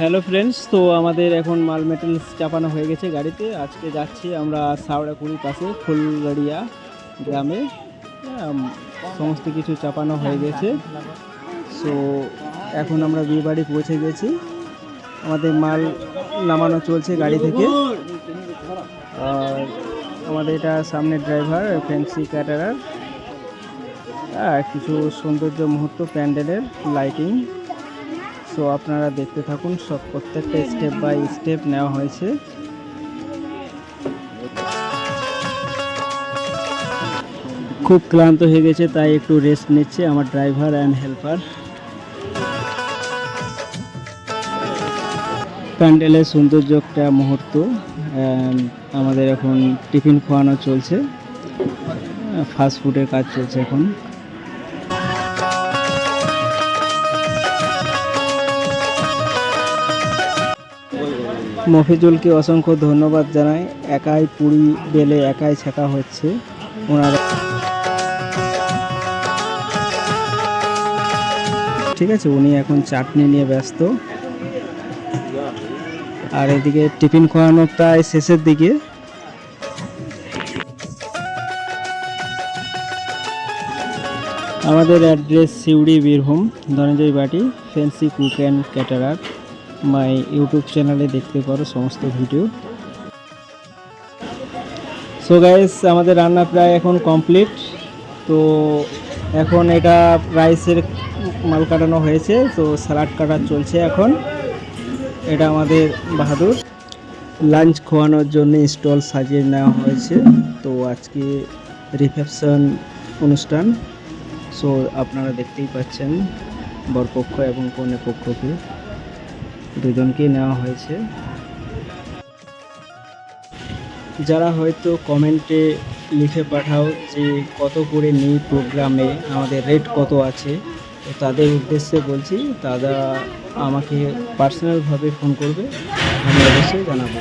Hello friends, তো আমাদের এখন মাল মেটেরিয়ালস চাপানো হয়ে গেছে গাড়িতে। আজকে যাচ্ছি আমরা সাউড়াকুড়ির পাশে ফুলগড়িয়া গ্রামে। সমস্ত কিছু চাপানো হয়ে গেছে। সো এখন আমরা বিয়ে বাড়ি পৌঁছে গেছি। আমাদের মাল নামানো চলছে গাড়ি থেকে। আর আমাদের এটা সামনে ড্রাইভার ফ্যান্সি ক্যাটারার। কিছু সৌন্দর্য মুহূর্ত প্যান্ডেলের লাইটিং। সো আপনারা দেখতে থাকুন, সব প্রত্যেকটা স্টেপ বাই স্টেপ নেওয়া হয়েছে। খুব ক্লান্ত হয়ে গেছে, তাই একটু রেস্ট নিচ্ছে আমার ড্রাইভার অ্যান্ড হেল্পার। প্যান্ডেলের সৌন্দর্য একটা মুহূর্ত। আমাদের এখন টিফিন খাওয়ানো চলছে, ফাস্ট ফুডের কাজ চলছে এখন। মফিজুলকে অসংখ্য ধন্যবাদ জানাই। একাই পুরি বেলে একাই ছেঁকা হচ্ছে ওনারা। ঠিক আছে, উনি এখন চাটনি নিয়ে ব্যস্ত। আর এদিকে টিফিন খাওয়ানো প্রায় শেষের দিকে। আমাদের অ্যাড্রেস সিউড়ি বীরভূম, ধনঞ্জয় বাটি, fancy cook and caterer. My YouTube চ্যানেলে দেখতে পারো সমস্ত ভিডিও। সো গাইস, আমাদের রান্না প্রায় এখন কমপ্লিট। তো এখন এটা রাইসের মাল কাটানো হয়েছে, তো স্যালাড কাটা চলছে এখন। এটা আমাদের বাহাদুর। লাঞ্চ খাওয়ানোর জন্য স্টল সাজিয়ে নেওয়া হয়েছে। তো আজকে রিসেপশন অনুষ্ঠান। সো আপনারা দেখতেই পাচ্ছেন বরপক্ষ এবং কনে পক্ষকে দুজনকেই নেওয়া হয়েছে। যারা হয়তো কমেন্টে লিখে পাঠাও যে কত করে নিই প্রোগ্রামে, আমাদের রেট কত আছে, তো তাদের উদ্দেশ্যে বলছি, তারা আমাকে পার্সোনালভাবে ফোন করবে, আমি অবশ্যই জানাবো।